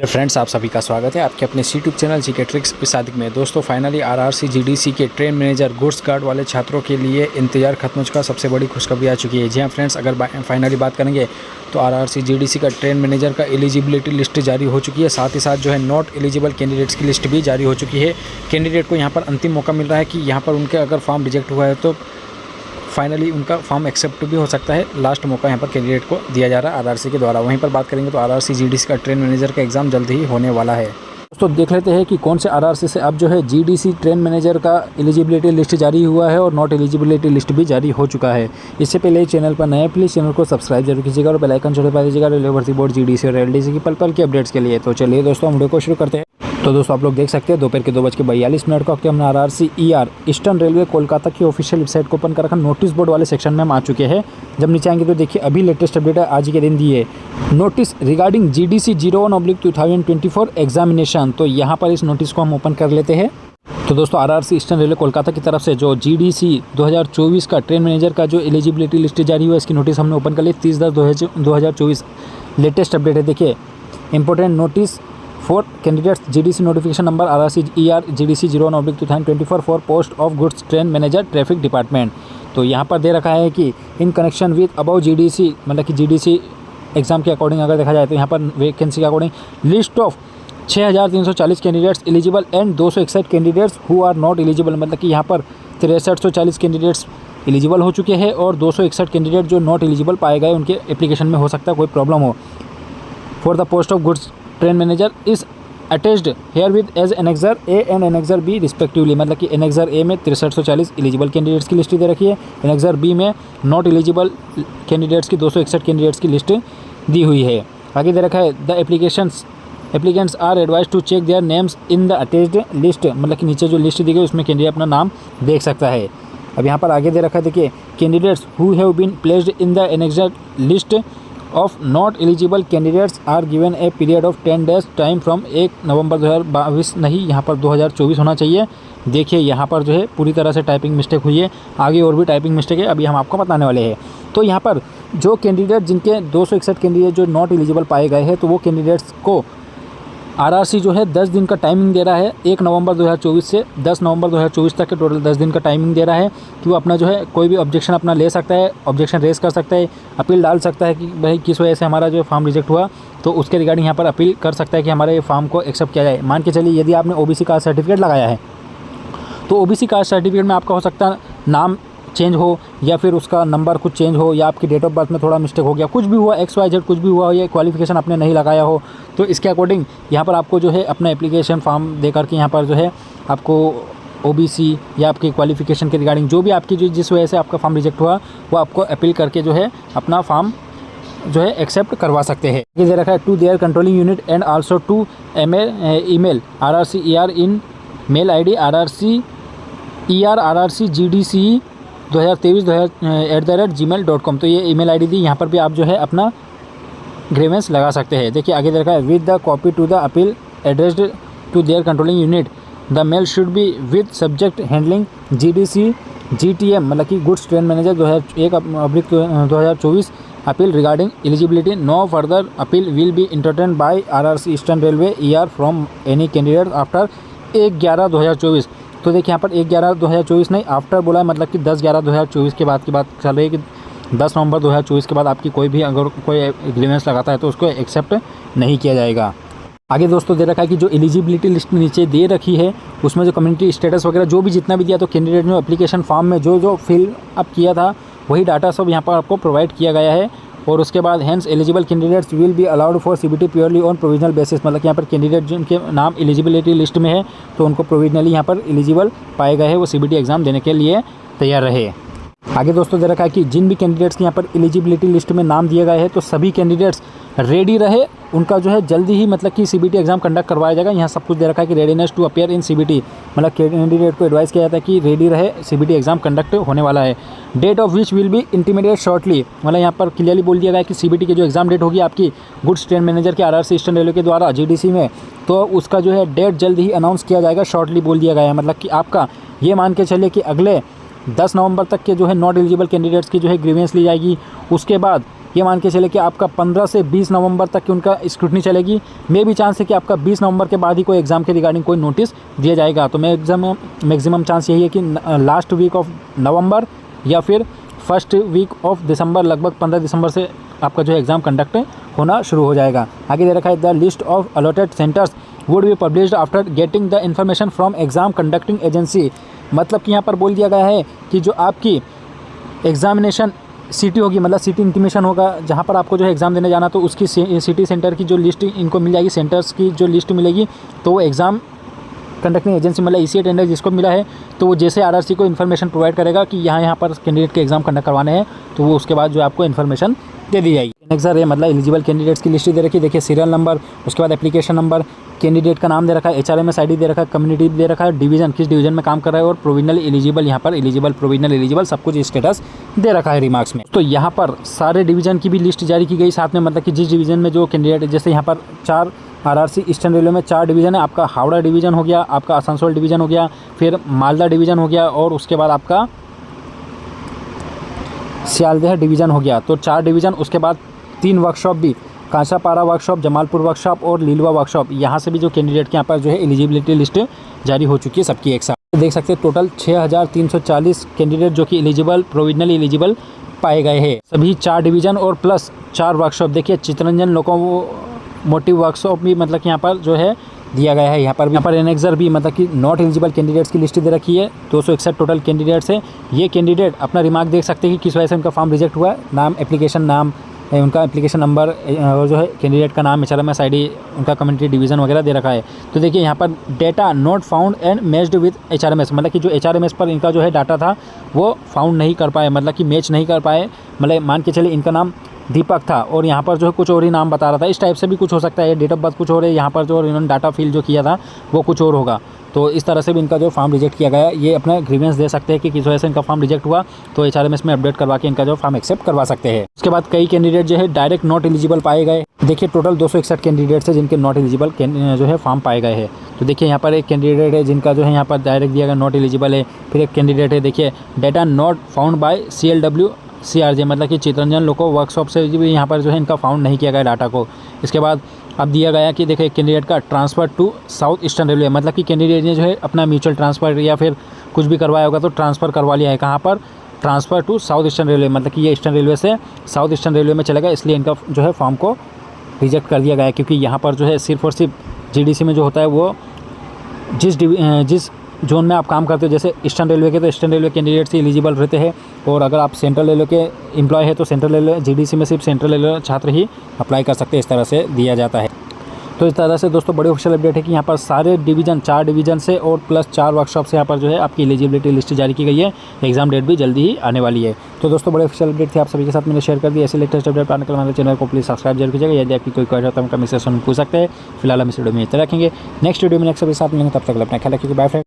Friends, आप सभी का स्वागत है आपके अपने YouTube channel GK tricks Sadiq में। दोस्तों, फाइनली आरआरसी जीडीसी के ट्रेन मैनेजर गुड्स गार्ड वाले छात्रों के लिए इंतजार खत्म हो चुका। सबसे बड़ी खुशखबरी आ चुकी है। जी हाँ फ्रेंड्स, अगर फाइनली बात करेंगे तो आरआरसी जीडीसी का ट्रेन मैनेजर का एलिजिबिलिटी लिस्ट जारी हो चुकी है। साथ ही साथ जो है नॉट एलिजिबल कैंडिडेट्स की लिस्ट भी जारी हो चुकी है। कैंडिडेट को यहाँ पर अंतिम मौका मिल रहा है कि यहाँ पर उनके अगर फॉर्म रिजेक्ट हुआ है तो फाइनली उनका फॉर्म एक्सेप्ट भी हो सकता है। लास्ट मौका यहाँ पर कैंडिडेट को दिया जा रहा है आरआरसी के द्वारा। वहीं पर बात करेंगे तो आरआरसी जीडीसी का ट्रेन मैनेजर का एग्ज़ाम जल्द ही होने वाला है। तो देख लेते हैं कि कौन से आरआरसी से अब जो है जीडीसी ट्रेन मैनेजर का एलिजिबिलिटी लिस्ट जारी हुआ है और नॉट एलिजिबिलिटी लिस्ट भी जारी हो चुका है। इससे पहले चैनल पर नए प्लीज़ चैनल को सब्सक्राइब जरूर कीजिएगा और बेल आइकन दबा दीजिएगा रेलवे भर्ती बोर्ड जीडीसी और एलडीसी की पल पल के अपडेट्स के लिए। तो चलिए दोस्तों, हम वीडियो को शुरू करते हैं। तो दोस्तों, आप लोग देख सकते हैं दोपहर के 2:42 का वक्त हमने RRC ER eastern railway Kolkata की ऑफिशियल वेबसाइट को ओपन कर रखा। नोटिस बोर्ड वाले सेक्शन में हम आ चुके हैं। जब नीचे आएंगे तो देखिए अभी लेटेस्ट अपडेट है, आज के दिन दी है नोटिस रिगार्डिंग जीडीसी 01/2024 एग्जामिनेशन। तो यहाँ पर इस नोटिस को हम ओपन कर लेते हैं। तो दोस्तों, आरआरसी ईस्टर्न रेलवे कोलकाता की तरफ से जो जीडीसी 2024 का ट्रेन मैनेजर का जो एलिजिबिलिटी लिस्ट जारी हुआ है, इसकी नोटिस हमने ओपन कर ली 30/10/2024। लेटेस्ट अपडेट है, देखिए important notice for candidates GDC notification number RRC ER GDC 01/2024 for post of goods train manager traffic department. तो यहाँ पर दे रखा है कि in connection with about GDC, मतलब कि जीडीसी एग्जाम के अकॉर्डिंग अगर देखा जाए तो यहाँ पर वैकेंसी के according list of 6340 candidates eligible and 261 candidates who are not eligible. मतलब कि यहाँ पर 6340 कैंडिडेट्स एलिजिबल हो चुके हैं और 261 कैंडिडेट जो नॉट एलिजिबल पाए गए, उनके एप्लीकेशन में हो सकता है कोई प्रॉब्लम हो। For the post of goods train manager is attached herewith as annexure A and annexure B respectively. मतलब कि एनेक्सर ए में 6340 एलिजिबल कैंडिडेट्स की लिस्ट दे रखी है, एनेक्सर बी में नॉट एलिजिबल कैंडिडेट्स की 261 कैंडिडेट्स की लिस्ट दी हुई है। आगे दे रखा है the applicants are advise to check their names in the attached list. मतलब कि नीचे जो लिस्ट दी गई उसमें कैंडिडेट अपना नाम देख सकता है। अब यहाँ पर आगे दे रखा है, देखिए candidates who have been placed in the annexure list of not eligible candidates are given a period of 10 days time from 1 November 2022। नहीं, यहाँ पर 2024 होना चाहिए। देखिए यहाँ पर जो है पूरी तरह से टाइपिंग मिस्टेक हुई है, आगे और भी टाइपिंग मिस्टेक है, अभी हम आपको बताने वाले हैं। तो यहाँ पर जो कैंडिडेट जिनके 261 कैंडिडेट जो नॉट एलिजिबल पाए गए हैं, तो वो कैंडिडेट्स को आरआरसी जो है 10 दिन का टाइमिंग दे रहा है। 1 नवंबर 2024 से 10 नवंबर 2024 तक के टोटल 10 दिन का टाइमिंग दे रहा है कि वो अपना जो है कोई भी ऑब्जेक्शन अपना ले सकता है, ऑब्जेक्शन रेस कर सकता है, अपील डाल सकता है कि भाई किस वजह से हमारा जो फॉर्म रिजेक्ट हुआ, तो उसके रिगार्डिंग यहाँ पर अपील कर सकता है कि हमारे फॉर्म को एक्सेप्ट किया जाए। मान के चलिए यदि आपने ओबीसी कास्ट सर्टिफिकेट लगाया है तो ओबीसी कास्ट सर्टिफिकेट में आपका हो सकता है नाम चेंज हो या फिर उसका नंबर कुछ चेंज हो या आपकी डेट ऑफ बर्थ में थोड़ा मिस्टेक हो गया, कुछ भी हुआ, XYZ कुछ भी हुआ हो, या क्वालिफिकेशन आपने नहीं लगाया हो, तो इसके अकॉर्डिंग यहाँ पर आपको जो है अपना एप्लीकेशन फॉर्म दे करके यहाँ पर जो है आपको ओबीसी या आपकी क्वालिफिकेशन के रिगार्डिंग जो भी आपकी जो जिस वजह से आपका फॉर्म रिजेक्ट हुआ वो आपको अपील करके जो है अपना फॉर्म जो है एक्सेप्ट करवा सकते हैं। ये दे रखा है to their controlling unit and also to email RRC ER in mail ID RRC GDC 2023@gmail.com। तो ये ईमेल ID दी, यहाँ पर भी आप जो है अपना ग्रीवेंस लगा सकते हैं। देखिए आगे देखा है with the copy to the appeal addressed to their controlling unit the mail should be with subject handling GDC GTM, मतलब कि goods train manager 2001/2024 appeal regarding eligibility. No further appeal will be entertain by RRC eastern railway ER from any candidate after 1/11/2024। तो देखिए यहाँ पर 1/11/2024 नहीं, after बोला है, मतलब कि 10/11/2024 के बाद की बात चल रही है कि 10 नवंबर 2024 के बाद आपकी कोई भी अगर कोई ग्रीवेंस लगाता है तो उसको एक्सेप्ट नहीं किया जाएगा। आगे दोस्तों दे रखा है कि जो एलिजिबिलिटी लिस्ट में नीचे दे रखी है उसमें जो कम्युनिटी स्टेटस वगैरह जो भी जितना भी दिया, तो कैंडिडेट ने एप्लीकेशन फॉर्म में जो फिल अप किया था वही डाटा सब यहाँ पर आपको प्रोवाइड किया गया है। और उसके बाद hence eligible candidates will be allowed for CBT purely on provisional basis. मतलब कि यहाँ पर कैंडिडेट जिनके नाम एलिजिबिलिटी लिस्ट में है तो उनको प्रोविजनली यहाँ पर एलिजिबल पाए गए हैं, वो CBT एग्ज़ाम देने के लिए तैयार रहे। आगे दोस्तों दे रखा है कि जिन भी कैंडिडेट्स के यहाँ पर एलिजिबिलिटी लिस्ट में नाम दिए गए हैं तो सभी कैंडिडेट्स रेडी रहे, उनका जो है जल्दी ही मतलब कि CBT एग्ज़ाम कंडक्ट करवाया जाएगा। यहाँ सब कुछ दे रखा है कि readiness to appear in CBT, मतलब कैंडिडेट को एडवाइस किया जाता है कि रेडी रहे, CBT एग्ज़ाम कंडक्ट होने वाला है। Date of which will be intimated shortly, मतलब यहाँ पर क्लियरली बोल दिया गया है कि CBT की जो एग्ज़ाम डेट होगी आपकी गुड्स ट्रेन मैनेजर के आरआरसी ईस्टर्न रेलवे के द्वारा GDC में, तो उसका जो है डेट जल्द ही अनाउंस किया जाएगा, शॉर्टली बोल दिया गया है। मतलब कि आपका ये मान के चलिए कि अगले 10 नवंबर तक के जो है नॉट एलिजिबल कैंडिडेट्स की जो है ग्रीवेंस ली जाएगी। उसके बाद ये मान के चले कि आपका 15 से 20 नवंबर तक की उनका स्क्रूटनी चलेगी। मे भी चांस है कि आपका 20 नवंबर के बाद ही कोई एग्ज़ाम के रिगार्डिंग कोई नोटिस दिया जाएगा। तो मैक्सिमम चांस यही है कि लास्ट वीक ऑफ नवंबर या फिर फर्स्ट वीक ऑफ दिसंबर, लगभग 15 दिसंबर से आपका जो है एग्ज़ाम कंडक्ट होना शुरू हो जाएगा। आगे दे रखा है the list of allotted centres would be published after getting the information from exam conducting agency. मतलब कि यहाँ पर बोल दिया गया है कि जो आपकी एग्ज़ामिनेशन सिटी होगी, मतलब सिटी इंटीमेशन होगा जहाँ पर आपको जो है एग्ज़ाम देने जाना, तो उसकी सिटी सेंटर की जो लिस्ट इनको मिल जाएगी, सेंटर्स की जो लिस्ट मिलेगी, तो वो एग्ज़ाम कंडक्टिंग एजेंसी मतलब ECET टेंडर जिसको मिला है, तो वो जैसे RRC को इन्फॉर्मेशन प्रोवाइड करेगा कि यहाँ पर कैंडिडेट के एग्ज़ाम कंडक्ट करवाने हैं, तो वो उसके बाद जो आपको इन्फॉर्मेशन दे दी जाएगी। नेक्स्ट सर ये मतलब एलिजिबल कैंडिडेट्स की लिस्ट दे रखी है। देखिए सीरियल नंबर, उसके बाद एप्लीकेशन नंबर, कैंडिडेट का नाम दे रखा है, HRMS ID दे रखा है, कम्युनिटी दे रखा है, डिवीजन किस डिवीजन में काम कर रहा है, और प्रोविजनल एलिजिबल, यहाँ पर एलिजिबल, प्रोविजनल एलिजिबल, सब कुछ स्टेटस दे रखा है रिमार्क्स में। तो यहाँ पर सारे डिवीजन की भी लिस्ट जारी की गई साथ में, मतलब कि जिस डिवीजन में जो कैंडिडेट, जैसे यहाँ पर 4 RRC ईस्टर्न रेलवे में 4 डिवीज़न है। आपका हावड़ा डिवीज़न हो गया, आपका आसनसोल डिवीज़न हो गया, फिर मालदा डिवीज़न हो गया, और उसके बाद आपका सियालदह डिवीज़न हो गया। तो 4 डिवीज़न, उसके बाद 3 वर्कशॉप भी, कांसापारा वर्कशॉप, जमालपुर वर्कशॉप और लीलवा वर्कशॉप, यहाँ से भी जो कैंडिडेट के यहाँ पर जो है एलिजिबिलिटी लिस्ट जारी हो चुकी है सबकी एक साथ। देख सकते हैं टोटल 6340 कैंडिडेट जो कि एलिजिबल, प्रोविजनली एलिजिबल पाए गए हैं। सभी 4 डिवीज़न और प्लस 4 वर्कशॉप। देखिए चितरंजन लोकोमोटिव वर्कशॉप भी मतलब कि यहाँ पर जो है दिया गया है। यहाँ पर एनेक्सर भी मतलब कि नॉट एलिजिबल कैंडिडेट्स की लिस्ट दे रखी है। 261 टोटल कैंडिडेट्स है। ये कैंडिडेट अपना रिमार्क देख सकते हैं कि किस वजह से उनका फॉर्म रिजेक्ट हुआ है। नाम, एप्लीकेशन नाम, उनका एप्लीकेशन नंबर और जो है कैंडिडेट का नाम, HRMS ID, उनका कम्युनिटी डिवीज़न वगैरह दे रखा है। तो देखिए यहाँ पर data not found and matched with HRMS, मतलब कि जो HRMS पर इनका जो है डाटा था वो फाउंड नहीं कर पाए, मतलब कि मैच नहीं कर पाए। मतलब मान के चले इनका नाम दीपक था और यहाँ पर जो है कुछ और ही नाम बता रहा था। इस टाइप से भी कुछ हो सकता है। डेट ऑफ बर्थ कुछ और है, यहाँ पर जो इन्होंने डाटा फिल जो किया था वो कुछ और होगा। तो इस तरह से भी इनका जो फॉर्म रिजेक्ट किया गया। ये अपना ग्रीवेंस दे सकते हैं कि किस वजह से इनका फॉर्म रिजेक्ट हुआ, तो HRMS में अपडेट करवा के इनका जो फॉर्म एक्सेप्ट करवा सकते हैं। उसके बाद कई कैंडिडेट जो है डायरेक्ट नॉट एलिजिबल पाए गए। देखिए टोटल 261 कैंडिडेट्स है जिनके नॉट एलिजिबल जो है फॉर्म पाए गए हैं। तो देखिए यहाँ पर एक कैंडिडेट है जिनका जो है यहाँ पर डायरेक्ट दिया गया नॉट एलिजिबल है। फिर एक कैंडिडेट है, देखिए data not found by CLW CRJ, मतलब कि चितरंजन लोको वर्कशॉप से भी यहाँ पर जो है इनका फाउंड नहीं किया गया डाटा को। इसके बाद अब दिया गया कि देखिए कैंडिडेट का transfer to south eastern railway, मतलब कि कैंडिडेट ने जो है अपना म्यूचुअल ट्रांसफ़र या फिर कुछ भी करवाया होगा तो ट्रांसफ़र करवा लिया है। कहाँ पर? Transfer to south eastern railway, मतलब कि ये ईस्टर्न रेलवे से साउथ ईस्टर्न रेलवे में चलेगा, इसलिए इनका जो है फॉर्म को रिजेक्ट कर दिया गया है। क्योंकि यहाँ पर जो है सिर्फ और सिर्फ GDC में जो होता है वो जिस जोन में आप काम करते हो, जैसे ईस्टर्न रेलवे के, तो ईस्टर्न रेलवे कैंडिडेट से एलिजिबल रहते हैं। और अगर आप सेंट्रल रेलवे के एम्प्लॉय है तो सेंट्रल रेलवे GDC में सिर्फ सेंट्रल रेलवे छात्र ही अप्लाई कर सकते हैं। इस तरह से दिया जाता है। तो इस तरह से दोस्तों बड़ी ऑफिशियल अपडेट है कि यहाँ पर सारे डिवीज़न 4 डिवीज़न से और प्लस 4 वर्कशॉप से यहाँ पर जो है आपकी एलिजिबिलिटी लिस्ट जारी की गई है। एग्जाम डेट भी जल्दी ही आने वाली है। तो दोस्तों बड़ी ऑफिशियल अपडेट थी, आप सभी के साथ मैंने शेयर कर दी। ऐसे लेटेस्ट अपडेट पाने के लिए हमारे चैनल को प्लीज़ सब्सक्राइब जरूर कीजिएगा। यदि आपकी कोई क्वेरी हो तो हम कमेंट सेक्शन में पूछ सकते हैं। फिलहाल हम इस वीडियो में इतना रखेंगे। नेक्स्ट वीडियो में नेक्स्ट के साथ मिलेंगे, तब तक अपना ख्याल रखिए। Bye friend.